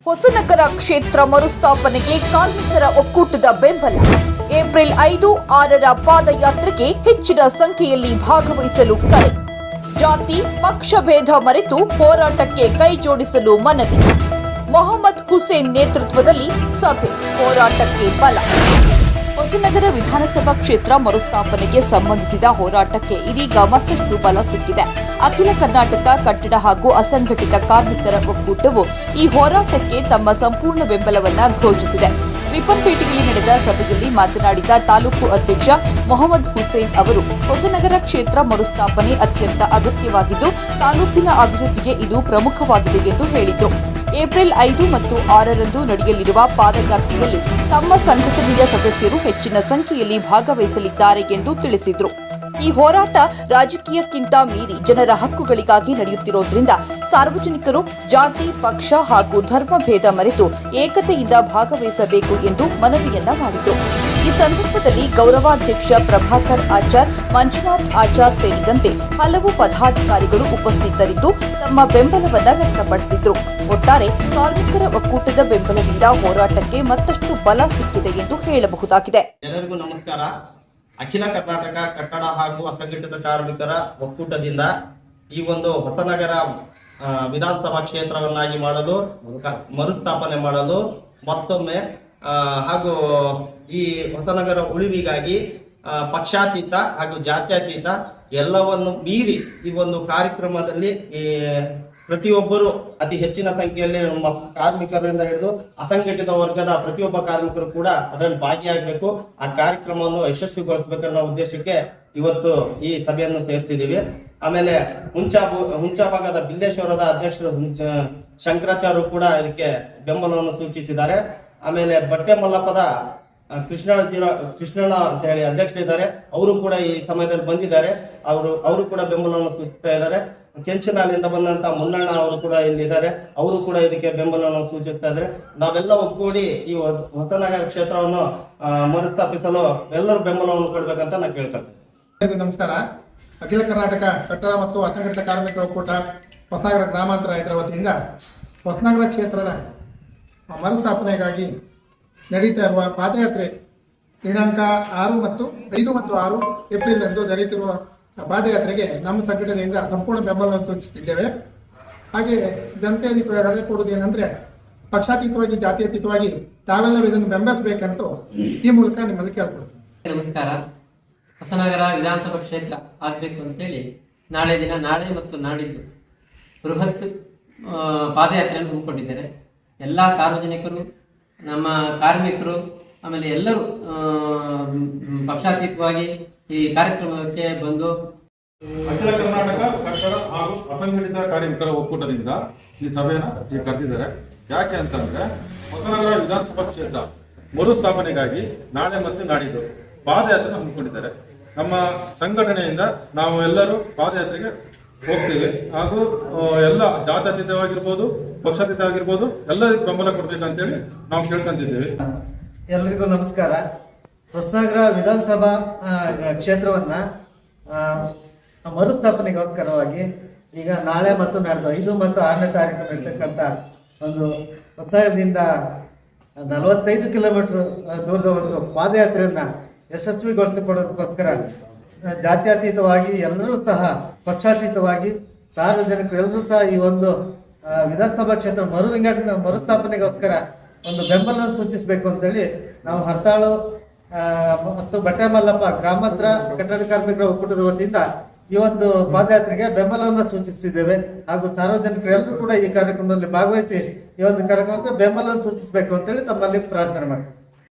ಹೊಸನಗರ ಕ್ಷೇತ್ರ ಮರುಸ್ಥಾಪನೆಗೆ ಕಾರ್ಮಿಕರ ಒಕ್ಕೂಟದ ಬೆಂಬಲ. ಏಪ್ರಿಲ್ 5, 6ರ ಪಾದಯಾತ್ರೆಗೆ ಹೆಚ್ಚಿನ ಸಂಖ್ಯೆಯಲ್ಲಿ ಭಾಗವಹಿಸಲು ಕರೆ. ಜಾತಿ ಪಕ್ಷ ಭೇದ ಮರೆತು ಹೋರಾಟಕ್ಕೆ ಕೈ ಜೋಡಿಸಲು ಮನವಿ. ಮೊಹಮ್ಮದ್ ಹುಸೇನ್ ನೇತೃತ್ವದಲ್ಲಿ ಸಭೆ, ಹೋರಾಟಕ್ಕೆ ಬಲ. ಹೊಸನಗರ ವಿಧಾನಸಭಾ ಕ್ಷೇತ್ರ ಮರುಸ್ಥಾಪನೆಗೆ ಸಂಬಂಧಿಸಿದ ಹೋರಾಟಕ್ಕೆ ಇದೀಗ ಮತ್ತಷ್ಟು ಬಲ ಸಿಕ್ಕಿದೆ. ಅಖಿಲ ಕರ್ನಾಟಕ ಕಟ್ಟಡ ಹಾಗೂ ಅಸಂಘಟಿತ ಕಾರ್ಮಿಕರ ಒಕ್ಕೂಟವು ಈ ಹೋರಾಟಕ್ಕೆ ತಮ್ಮ ಸಂಪೂರ್ಣ ಬೆಂಬಲವನ್ನು ಘೋಷಿಸಿದೆ. ರಿಪ್ಪನ್ಪೇಟೆಯಲ್ಲಿ ನಡೆದ ಸಭೆಯಲ್ಲಿ ಮಾತನಾಡಿದ ತಾಲೂಕು ಅಧ್ಯಕ್ಷ ಮೊಹಮ್ಮದ್ ಹುಸೇನ್ ಅವರು ಹೊಸನಗರ ಕ್ಷೇತ್ರ ಮರುಸ್ಥಾಪನೆ ಅತ್ಯಂತ ಅಗತ್ಯವಾಗಿದ್ದು ತಾಲೂಕಿನ ಅಭಿವೃದ್ಧಿಗೆ ಇದು ಪ್ರಮುಖವಾಗಿದೆ ಎಂದು ಹೇಳಿದರು. ಏಪ್ರಿಲ್ 5 ಮತ್ತು 6ರಂದು ನಡೆಯಲಿರುವ ಪಾದಯಾತ್ರೆಯಲ್ಲಿ ತಮ್ಮ ಸಂಘಟನೆಯ ಸದಸ್ಯರು ಹೆಚ್ಚಿನ ಸಂಖ್ಯೆಯಲ್ಲಿ ಭಾಗವಹಿಸಲಿದ್ದಾರೆ ಎಂದು ತಿಳಿಸಿದರು. ಈ ಹೋರಾಟ ರಾಜಕೀಯಕ್ಕಿಂತ ಮೀರಿ ಜನರ ಹಕ್ಕುಗಳಿಗಾಗಿ ನಡೆಯುತ್ತಿರುವುದರಿಂದ ಸಾರ್ವಜನಿಕರು ಜಾತಿ ಪಕ್ಷ ಹಾಗೂ ಧರ್ಮ ಭೇದ ಮರೆತು ಏಕತೆಯಿಂದ ಭಾಗವಹಿಸಬೇಕು ಎಂದು ಮನವಿಯನ್ನ ಮಾಡಿದರು. ಈ ಸಂದರ್ಭದಲ್ಲಿ ಗೌರವಾಧ್ಯಕ್ಷ ಪ್ರಭಾಕರ್ ಆಚಾರ್, ಮಂಜುನಾಥ್ ಆಚಾರ್ ಸೇರಿದಂತೆ ಹಲವು ಪದಾಧಿಕಾರಿಗಳು ಉಪಸ್ಥಿತರಿದ್ದು ತಮ್ಮ ಬೆಂಬಲವನ್ನು ವ್ಯಕ್ತಪಡಿಸಿದರು. ಒಟ್ಟಾರೆ ಕಾರ್ಮಿಕರ ಒಕ್ಕೂಟದ ಬೆಂಬಲದಿಂದ ಹೋರಾಟಕ್ಕೆ ಮತ್ತಷ್ಟು ಬಲ ಸಿಕ್ಕಿದೆ ಎಂದು ಹೇಳಬಹುದಾಗಿದೆ. ಎಲ್ಲರಿಗೂ ನಮಸ್ಕಾರ. ಅಖಿಲ ಕರ್ನಾಟಕ ಕಟ್ಟಡ ಹಾಗೂ ಅಸಂಘಟಿತ ಕಾರ್ಮಿಕರ ಒಕ್ಕೂಟದಿಂದ ಈ ಒಂದು ಹೊಸನಗರ ವಿಧಾನಸಭಾ ಕ್ಷೇತ್ರವನ್ನಾಗಿ ಮಾಡಲು, ಮರುಸ್ಥಾಪನೆ ಮಾಡಲು ಮತ್ತೊಮ್ಮೆ ಹಾಗೂ ಈ ಹೊಸನಗರ ಉಳಿವಿಗಾಗಿ ಪಕ್ಷಾತೀತ ಹಾಗೂ ಜಾತ್ಯತೀತ ಎಲ್ಲವನ್ನು ಮೀರಿ ಈ ಒಂದು ಕಾರ್ಯಕ್ರಮದಲ್ಲಿ ಪ್ರತಿಯೊಬ್ಬರು ಅತಿ ಹೆಚ್ಚಿನ ಸಂಖ್ಯೆಯಲ್ಲಿ ನಮ್ಮ ಕಾರ್ಮಿಕರಿಂದ ಹಿಡಿದು ಅಸಂಘಟಿತ ವರ್ಗದ ಪ್ರತಿಯೊಬ್ಬ ಕಾರ್ಮಿಕರು ಕೂಡ ಅದರಲ್ಲಿ ಭಾಗಿಯಾಗಬೇಕು. ಆ ಕಾರ್ಯಕ್ರಮವನ್ನು ಯಶಸ್ವಿಗೊಳಿಸಬೇಕನ್ನೋ ಉದ್ದೇಶಕ್ಕೆ ಇವತ್ತು ಈ ಸಭೆಯನ್ನು ಸೇರಿಸಿದ್ದೀವಿ. ಆಮೇಲೆ ಹುಂಚಾ ಭಾಗದ ಬಿಲ್ಲೇಶ್ವರದ ಅಧ್ಯಕ್ಷರು ಶಂಕರಾಚಾರ್ಯರು ಕೂಡ ಇದಕ್ಕೆ ಬೆಂಬಲವನ್ನು ಸೂಚಿಸಿದ್ದಾರೆ. ಆಮೇಲೆ ಬಟ್ಟೆ ಮಲ್ಲಪ್ಪದ ಕೃಷ್ಣಣ್ಣ ಅಂತ ಹೇಳಿ ಅಧ್ಯಕ್ಷರಿದ್ದಾರೆ, ಅವರು ಕೂಡ ಈ ಸಮಯದಲ್ಲಿ ಬಂದಿದ್ದಾರೆ. ಅವರು ಕೂಡ ಬೆಂಬಲವನ್ನು ಸೂಚಿಸ್ತಾ ಇದ್ದಾರೆ. ಕೆಂಚನಾಲಿಂದ ಬಂದಂತ ಮುನ್ನಣ್ಣ ಅವರು ಕೂಡ ಇಲ್ಲಿದ್ದಾರೆ, ಅವರು ಕೂಡ ಇದಕ್ಕೆ ಬೆಂಬಲವನ್ನು ಸೂಚಿಸ್ತಾ ಇದ್ದಾರೆ. ನಾವೆಲ್ಲ ಒಗ್ಗೂಡಿ ಈ ಹೊಸನಗರ ಕ್ಷೇತ್ರವನ್ನು ಮರುಸ್ಥಾಪಿಸಲು ಎಲ್ಲರೂ ಬೆಂಬಲವನ್ನು ಕೊಡ್ಬೇಕಂತ ನಾನು ಕೇಳ್ಕೊಳ್ತೇನೆ. ನಮಸ್ಕಾರ. ಅಖಿಲ ಕರ್ನಾಟಕ ಕಟ್ಟಡ ಮತ್ತು ಅಸಂಘಟಿತ ಕಾರ್ಮಿಕರ ಒಕ್ಕೂಟ ಹೊಸನಗರ ಗ್ರಾಮಾಂತರ ಇದರ ವತಿಯಿಂದ ಹೊಸನಗರ ಕ್ಷೇತ್ರದ ಮರುಸ್ಥಾಪನೆಗಾಗಿ ನಡೀತಾ ಇರುವ ಪಾದಯಾತ್ರೆ ದಿನಾಂಕ 5 ಮತ್ತು 6 ಏಪ್ರಿಲ್ ಎಂದು ನಡೆಯುತ್ತಿರುವ ಪಾದಯಾತ್ರೆಗೆ ನಮ್ಮ ಸಂಘಟನೆಯಿಂದ ಸಂಪೂರ್ಣ ಬೆಂಬಲವನ್ನು ಸೂಚಿಸುತ್ತಿದ್ದೇವೆ. ಹಾಗೆ ಜನತೆಯಲ್ಲಿ ಕರೆ ಕೊಡುವುದೇನೆಂದರೆ ಪಕ್ಷಾತೀತವಾಗಿ ಜಾತ್ಯತೀತವಾಗಿ ತಾವೆಲ್ಲ ಇದನ್ನು ಬೆಂಬಲಿಸಬೇಕಂತ ಈ ಮೂಲಕ ನಿಮ್ಮಲ್ಲಿ ಕೇಳ್ಕೊಳ್ತೀವಿ. ನಮಸ್ಕಾರ. ಹೊಸನಗರ ವಿಧಾನಸಭಾ ಕ್ಷೇತ್ರ ಆಗಬೇಕು ಅಂತೇಳಿ ನಾಳೆ ಮತ್ತು ನಾಡಿದ್ದು ಬೃಹತ್ ಪಾದಯಾತ್ರೆಯನ್ನು ಹಮ್ಮಿಕೊಂಡಿದ್ದಾರೆ. ಎಲ್ಲ ಸಾರ್ವಜನಿಕರು, ನಮ್ಮ ಕಾರ್ಮಿಕರು, ಆಮೇಲೆ ಎಲ್ಲರೂ ಪಕ್ಷಾತೀತವಾಗಿ ಈ ಕಾರ್ಯಕ್ರಮಕ್ಕೆ ಬಂದು ಅಖಿಲ ಕರ್ನಾಟಕ ಕಟ್ಟಡ ಹಾಗೂ ಅಸಂಘಟಿತ ಕಾರ್ಮಿಕರ ಒಕ್ಕೂಟದಿಂದ ಈ ಸಭೆಯನ್ನು ಕರೆದಿದ್ದಾರೆ. ಯಾಕೆ ಅಂತಂದ್ರೆ ಹೊಸನಗರ ವಿಧಾನಸಭಾ ಕ್ಷೇತ್ರ ಮರುಸ್ಥಾಪನೆಗಾಗಿ ನಾಳೆ ಮತ್ತು ನಾಡಿದ್ದು ಪಾದಯಾತ್ರೆ ಹಮ್ಮಿಕೊಂಡಿದ್ದಾರೆ. ನಮ್ಮ ಸಂಘಟನೆಯಿಂದ ನಾವು ಎಲ್ಲರೂ ಪಾದಯಾತ್ರೆಗೆ ಹೋಗ್ತೀವಿ ಹಾಗೂ ಎಲ್ಲ ಜಾತ್ಯತೀತವಾಗಿರ್ಬೋದು, ಪಕ್ಷಾತೀತ ಆಗಿರ್ಬೋದು, ಎಲ್ಲರಿಗೂ ಬೆಂಬಲ ಕೊಡ್ಬೇಕಂತೇಳಿ ನಾವು ಕೇಳ್ಕೊಂತಿದ್ದೇವೆ. ಎಲ್ಲರಿಗೂ ನಮಸ್ಕಾರ. ಹೊಸನಗರ ವಿಧಾನಸಭಾ ಕ್ಷೇತ್ರವನ್ನ ಮರುಸ್ಥಾಪನೆಗೋಸ್ಕರವಾಗಿ ಈಗ ನಾಳೆ ಮತ್ತು ನಾಡ್ದು 5 ಮತ್ತು 6ನೇ ತಾರೀಕು ನಡೀತಕ್ಕಂಥ ಒಂದು ಹೊಸನಗರದಿಂದ 45 ಕಿಲೋಮೀಟರ್ ದೂರದ ಒಂದು ಪಾದಯಾತ್ರೆಯನ್ನ ಯಶಸ್ವಿಗೊಳಿಸಿಕೊಡೋದಕ್ಕೋಸ್ಕರ ಜಾತ್ಯತೀತವಾಗಿ ಎಲ್ಲರೂ ಸಹ ಪಕ್ಷಾತೀತವಾಗಿ ಸಾರ್ವಜನಿಕರು ಎಲ್ಲರೂ ಸಹ ಈ ಒಂದು ವಿಧಾನಸಭಾ ಕ್ಷೇತ್ರ ಮರುಸ್ಥಾಪನೆಗೋಸ್ಕರ ಒಂದು ಬೆಂಬಲ ಸೂಚಿಸಬೇಕು ಅಂತೇಳಿ ನಾವು ಹರ್ತಾಳು ಮತ್ತು ಬಟ್ಟೆ ಮಲ್ಲಪ್ಪ ಗ್ರಾಮಾಂತರ ಕಟ್ಟಡ ಕಾರ್ಮಿಕರ ಒಕ್ಕೂಟದ ವತಿಯಿಂದ ಈ ಒಂದು ಪಾದಯಾತ್ರೆಗೆ ಬೆಂಬಲವನ್ನು ಸೂಚಿಸಿದ್ದೇವೆ. ಹಾಗೂ ಸಾರ್ವಜನಿಕರು ಎಲ್ಲರೂ ಕೂಡ ಈ ಕಾರ್ಯಕ್ರಮದಲ್ಲಿ ಭಾಗವಹಿಸಿ ಈ ಒಂದು ಕಾರ್ಯಕ್ರಮಕ್ಕೆ ಬೆಂಬಲ ಸೂಚಿಸಬೇಕು ಅಂತೇಳಿ ತಮ್ಮಲ್ಲಿ ಪ್ರಾರ್ಥನೆ ಮಾಡ್ತೀವಿ.